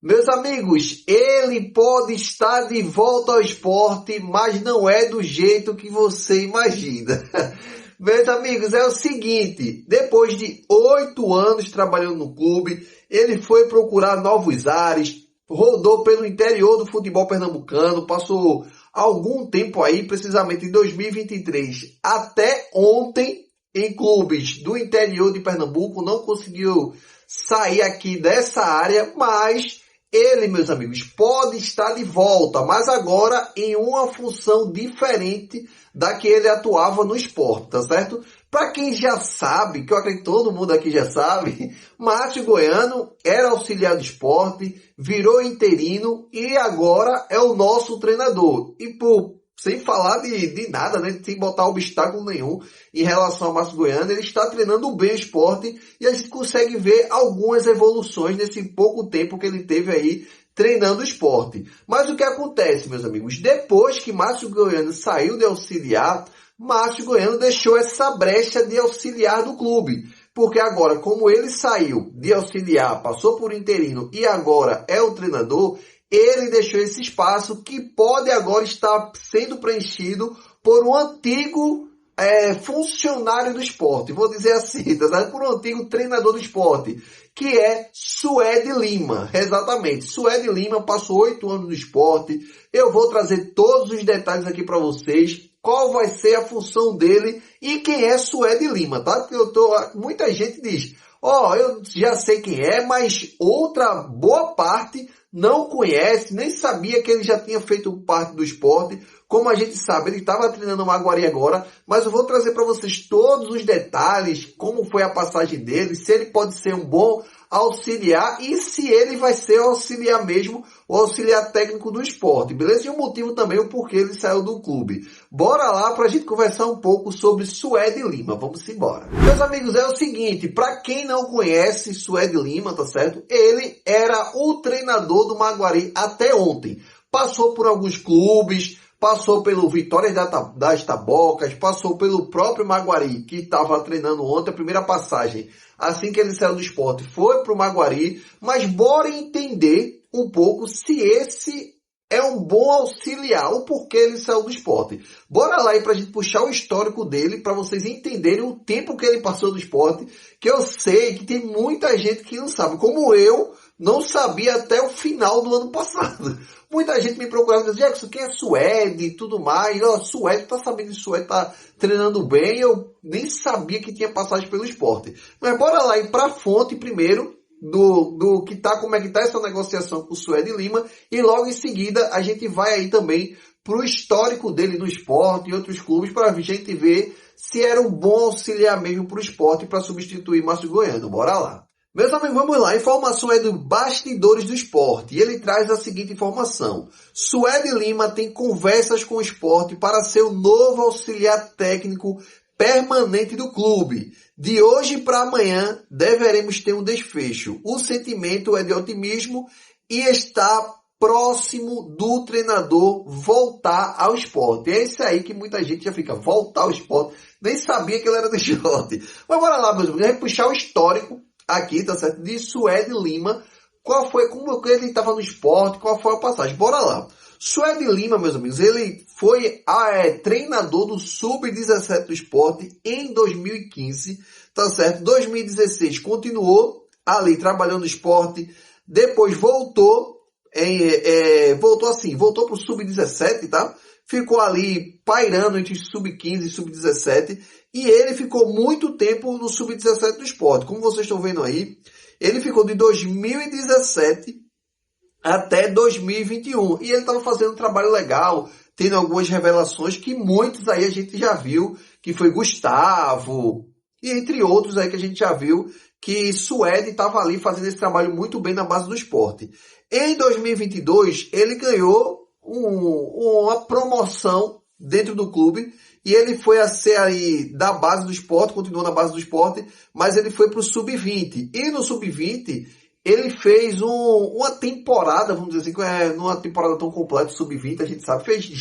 Meus amigos, ele pode estar de volta ao esporte, mas não é do jeito que você imagina. Meus amigos, é o seguinte, depois de 8 anos trabalhando no clube, ele foi procurar novos ares, rodou pelo interior do futebol pernambucano, passou algum tempo aí, precisamente em 2023, até ontem, em clubes do interior de Pernambuco, não conseguiu sair aqui dessa área, mas ele, meus amigos, pode estar de volta, mas agora em uma função diferente da que ele atuava no esporte, tá certo? Para quem já sabe, que eu acredito que todo mundo aqui já sabe, Márcio Goiano era auxiliar do esporte, virou interino e agora é o nosso treinador. E sem falar de nada, né? Sem botar obstáculo nenhum em relação ao Márcio Goiano, ele está treinando bem o esporte e a gente consegue ver algumas evoluções nesse pouco tempo que ele teve aí treinando o esporte. Mas o que acontece, meus amigos? Depois que Márcio Goiano saiu de auxiliar, Márcio Goiano deixou essa brecha de auxiliar do clube. Porque agora, como ele saiu de auxiliar, passou por interino e agora é o treinador, ele deixou esse espaço que pode agora estar sendo preenchido por um antigo funcionário do esporte. Vou dizer assim, tá? Por um antigo treinador do esporte, que é Suede Lima. Exatamente, Suede Lima passou 8 anos no esporte. Eu vou trazer todos os detalhes aqui para vocês. Qual vai ser a função dele e quem é Suede Lima, tá? Porque muita gente diz, eu já sei quem é, mas outra boa parte não conhece, nem sabia que ele já tinha feito parte do esporte. Como a gente sabe, ele estava treinando o Maguari agora, mas eu vou trazer para vocês todos os detalhes, como foi a passagem dele, se ele pode ser um bom auxiliar e se ele vai ser o auxiliar mesmo, o auxiliar técnico do esporte, beleza? E o motivo também, o porquê ele saiu do clube. Bora lá para a gente conversar um pouco sobre Suede Lima, vamos embora. Meus amigos, é o seguinte, para quem não conhece Suede Lima, tá certo? Ele era o treinador do Maguari até ontem. Passou por alguns clubes, passou pelo Vitória das Tabocas, passou pelo próprio Maguari, que estava treinando ontem, a primeira passagem, assim que ele saiu do esporte, foi para o Maguari, mas bora entender um pouco se esse é um bom auxiliar, o porquê ele saiu do esporte. Bora lá aí para a gente puxar o histórico dele, para vocês entenderem o tempo que ele passou do esporte, que eu sei que tem muita gente que não sabe, como eu não sabia até o final do ano passado. Muita gente me procurava e dizia, Jackson, quem é Suede e tudo mais? Suede, tá sabendo que Suede tá treinando bem? Eu nem sabia que tinha passagem pelo esporte. Mas bora lá ir para a fonte primeiro, do que tá, como é que tá essa negociação com o Suede Lima, e logo em seguida a gente vai aí também pro histórico dele no esporte e outros clubes para a gente ver se era um bom auxiliar mesmo pro esporte para substituir Márcio Goiano. Bora lá. Meus amigos, vamos lá. A informação é do Bastidores do Esporte. E ele traz a seguinte informação. Suede Lima tem conversas com o esporte para ser o novo auxiliar técnico permanente do clube. De hoje para amanhã, deveremos ter um desfecho. O sentimento é de otimismo e está próximo do treinador voltar ao esporte. É isso aí que muita gente já fica, voltar ao esporte. Nem sabia que ele era do esporte. Mas bora lá, meus amigos. Vamos puxar o histórico aqui, tá certo? De Suede Lima. Como ele estava no esporte, qual foi a passagem? Bora lá. Suede Lima, meus amigos, ele foi treinador do Sub-17 do esporte em 2015, tá certo? 2016 continuou ali trabalhando no esporte, depois voltou pro Sub-17, tá? Ficou ali pairando entre Sub-15 e Sub-17 e ele ficou muito tempo no Sub-17 do esporte. Como vocês estão vendo aí, ele ficou de 2017 até 2021. E ele estava fazendo um trabalho legal, tendo algumas revelações que muitos aí a gente já viu, que foi Gustavo, e entre outros aí que a gente já viu, que Suede estava ali fazendo esse trabalho muito bem na base do esporte. Em 2022, ele ganhou uma promoção dentro do clube, e ele foi a ser aí da base do esporte, continuou na base do esporte, mas ele foi para o Sub-20. E no Sub-20, ele fez uma temporada, vamos dizer assim, não é uma temporada tão completa, Sub-20, a gente sabe, fez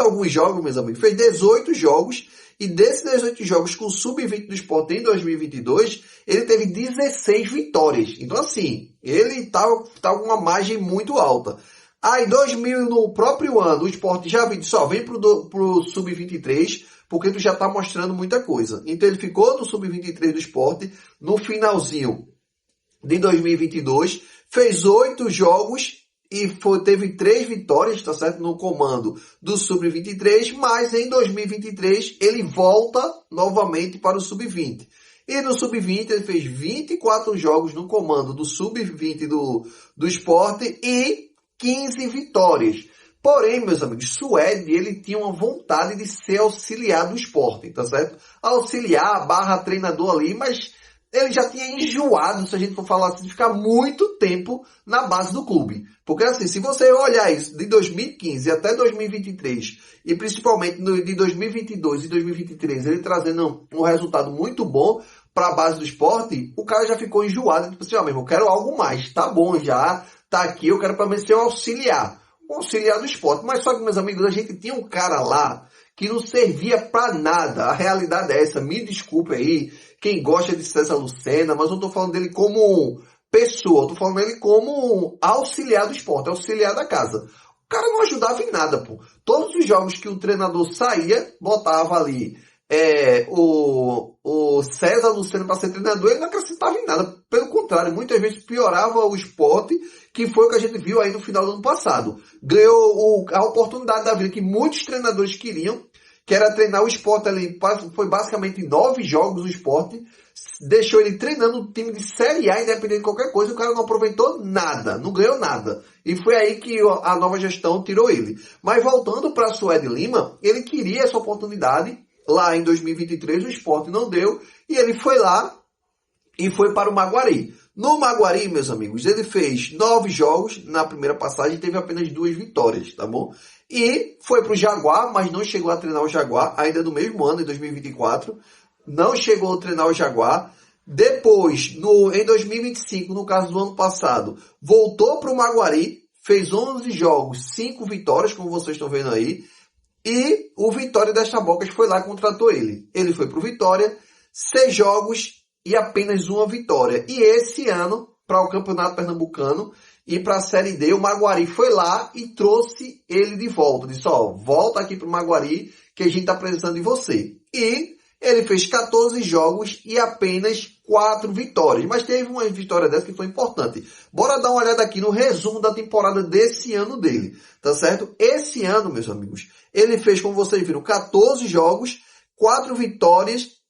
alguns jogos, meus amigos, fez 18 jogos, E desses 18 jogos com o Sub-20 do Sport em 2022, ele teve 16 vitórias. Então, assim, ele tá com uma margem muito alta. Aí, 2000, no próprio ano, o Sport já vem pro Sub-23, porque tu já tá mostrando muita coisa. Então, ele ficou no Sub-23 do Sport, no finalzinho de 2022, fez 8 jogos e teve 3 vitórias, tá certo? No comando do Sub-23, mas em 2023 ele volta novamente para o Sub-20. E no Sub-20 ele fez 24 jogos no comando do Sub-20 do Sport e 15 vitórias. Porém, meus amigos, Suede, ele tinha uma vontade de ser auxiliar do Sport, tá certo? Auxiliar, treinador ali, mas ele já tinha enjoado, se a gente for falar assim, de ficar muito tempo na base do clube. Porque assim, se você olhar isso de 2015 até 2023, e principalmente de 2022 e 2023, ele trazendo um resultado muito bom para a base do Sport, o cara já ficou enjoado. Tipo assim, ó, mesmo, eu quero algo mais, tá bom já, tá aqui, eu quero pelo menos ser um auxiliar do Sport. Mas só que, meus amigos, a gente tinha um cara lá que não servia para nada. A realidade é essa, me desculpe aí, quem gosta de César Lucena, mas eu não estou falando dele como pessoa, eu estou falando dele como auxiliar do Sport, auxiliar da casa. O cara não ajudava em nada, pô. Todos os jogos que o treinador saía, botava ali o César Lucena para ser treinador, ele não acrescentava em nada. Pelo contrário, muitas vezes piorava o Sport, que foi o que a gente viu aí no final do ano passado. Ganhou a oportunidade da vida que muitos treinadores queriam, que era treinar o Sport ali. Foi basicamente 9 jogos o Sport. Deixou ele treinando um time de Série A, independente de qualquer coisa. O cara não aproveitou nada, não ganhou nada. E foi aí que a nova gestão tirou ele. Mas voltando para Suede Lima, ele queria essa oportunidade. Lá em 2023 o Sport não deu. E ele foi lá e foi para o Maguari. No Maguari, meus amigos, ele fez 9 jogos na primeira passagem e teve apenas 2 vitórias, tá bom? E foi para o Jaguar, mas não chegou a treinar o Jaguar, ainda no mesmo ano, em 2024. Não chegou a treinar o Jaguar. Depois, em 2025, no caso do ano passado, voltou para o Maguari, fez 11 jogos, 5 vitórias, como vocês estão vendo aí. E o Vitória das Tabocas foi lá e contratou ele. Ele foi para o Vitória, 6 jogos e apenas 1 vitória. E esse ano, para o Campeonato Pernambucano e para a Série D, o Maguari foi lá e trouxe ele de volta. Disse, ó, volta aqui para o Maguari que a gente está precisando de você. E ele fez 14 jogos e apenas 4 vitórias. Mas teve uma vitória dessa que foi importante. Bora dar uma olhada aqui no resumo da temporada desse ano dele. Tá certo? Esse ano, meus amigos, ele fez, como vocês viram, 14 jogos, 4 vitórias,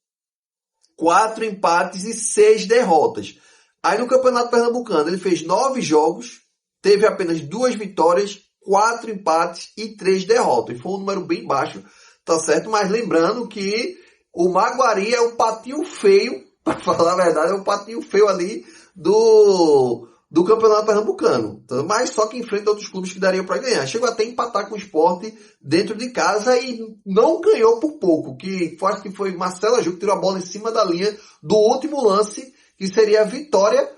4 empates e 6 derrotas. Aí no Campeonato Pernambucano ele fez 9 jogos, teve apenas 2 vitórias, 4 empates e 3 derrotas. Foi um número bem baixo, tá certo? Mas lembrando que o Maguari é o patinho feio, para falar a verdade, é o patinho feio ali do Campeonato Pernambucano. Mas só que enfrenta outros clubes que dariam para ganhar. Chegou até a empatar com o Sport dentro de casa e não ganhou por pouco. Acho que foi Marcelo Aju que tirou a bola em cima da linha do último lance, que seria a vitória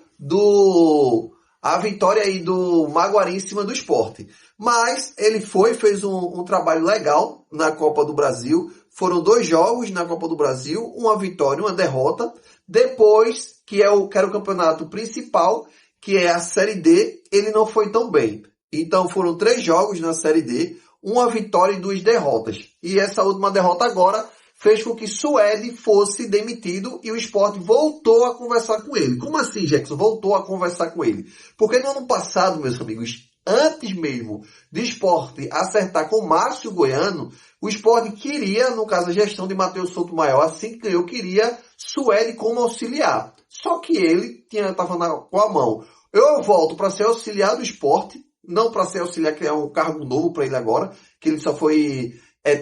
aí do Maguari em cima do Sport. Mas ele fez um trabalho legal na Copa do Brasil. Foram 2 jogos na Copa do Brasil, uma vitória e uma derrota. Depois, que era o campeonato principal, que é a Série D, ele não foi tão bem. Então foram 3 jogos na Série D, uma vitória e 2 derrotas. E essa última derrota agora fez com que Suede fosse demitido e o Sport voltou a conversar com ele. Como assim, Jackson? Voltou a conversar com ele? Porque no ano passado, meus amigos, antes mesmo do Sport acertar com Márcio Goiano, o Sport queria, no caso a gestão de Matheus Souto Maior, assim que ganhou, queria Suede como auxiliar. Só que ele estava com a mão. Eu volto para ser auxiliar do Sport, não para ser auxiliar, que é um cargo novo para ele agora, que ele só foi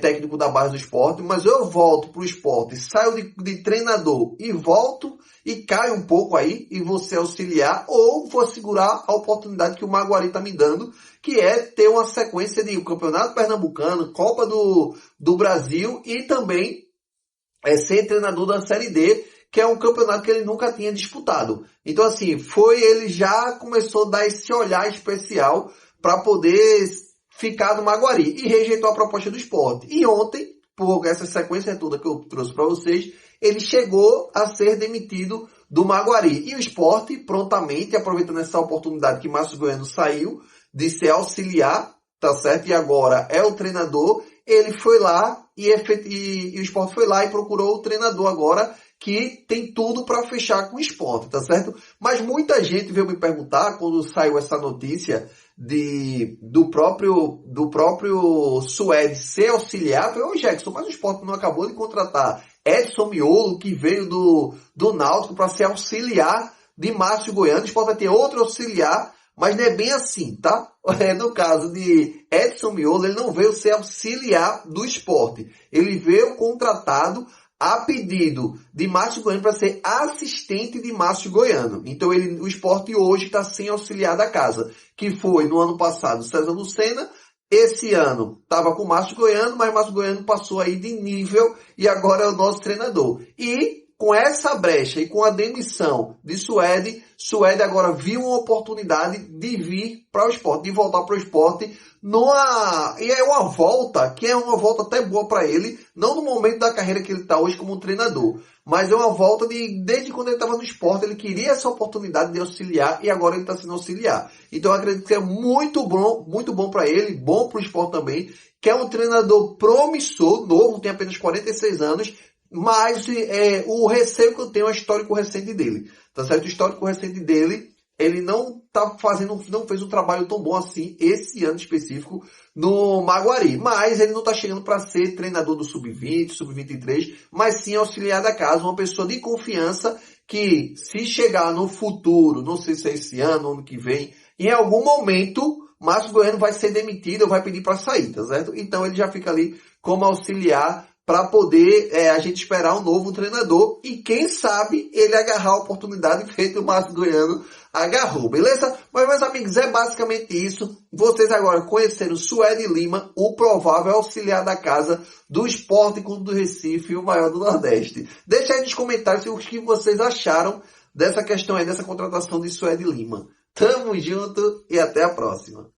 técnico da base do Sport, mas eu volto para o Sport, saio de treinador e volto e caio um pouco aí e vou ser auxiliar, ou vou segurar a oportunidade que o Maguari está me dando, que é ter uma sequência de Campeonato Pernambucano, Copa do Brasil e também ser treinador da Série D, que é um campeonato que ele nunca tinha disputado. Então assim, ele já começou a dar esse olhar especial para poder ficar no Maguari e rejeitou a proposta do Sport. E ontem, por essa sequência toda que eu trouxe para vocês, ele chegou a ser demitido do Maguari. E o Sport, prontamente, aproveitando essa oportunidade que Márcio Goiano saiu de ser auxiliar, tá certo? E agora é o treinador, ele foi lá e o Sport foi lá e procurou o treinador agora, que tem tudo para fechar com o Sport, tá certo? Mas muita gente veio me perguntar, quando saiu essa notícia do próprio Suede ser auxiliar, falei, ô Jackson, mas o Sport não acabou de contratar Edson Miolo, que veio do Náutico para ser auxiliar de Márcio Goiano, o Sport vai ter outro auxiliar, mas não é bem assim, tá? No caso de Edson Miolo, ele não veio ser auxiliar do Sport, ele veio contratado a pedido de Márcio Goiano para ser assistente de Márcio Goiano. Então o Sport hoje está sem auxiliar da casa, que foi no ano passado César Lucena. Esse ano estava com Márcio Goiano, mas Márcio Goiano passou aí de nível e agora é o nosso treinador. E com essa brecha e com a demissão de Suede agora viu uma oportunidade de vir para o Sport, de voltar para o Sport. E é uma volta, que é uma volta até boa para ele, não no momento da carreira que ele está hoje como treinador, mas é uma volta desde quando ele estava no Sport, ele queria essa oportunidade de auxiliar e agora ele está sendo auxiliar. Então eu acredito que é muito bom para ele, bom para o Sport também, que é um treinador promissor, novo, tem apenas 46 anos, mas o receio que eu tenho é o histórico recente dele. Tá certo? O histórico recente dele, ele não fez um trabalho tão bom assim, esse ano específico, no Maguari. Mas ele não está chegando para ser treinador do Sub-20, Sub-23, mas sim auxiliar da casa, uma pessoa de confiança que, se chegar no futuro, não sei se é esse ano, ano que vem, em algum momento, Márcio Goiano vai ser demitido ou vai pedir para sair, tá certo? Então ele já fica ali como auxiliar para poder a gente esperar um novo treinador e quem sabe ele agarrar a oportunidade feito o Márcio Goiano agarrou, beleza? Mas, meus amigos, é basicamente isso. Vocês agora conheceram Suede Lima, o provável auxiliar da casa do Sport Clube do Recife, o maior do Nordeste. Deixa aí nos comentários o que vocês acharam dessa questão aí, dessa contratação de Suede Lima. Tamo junto e até a próxima.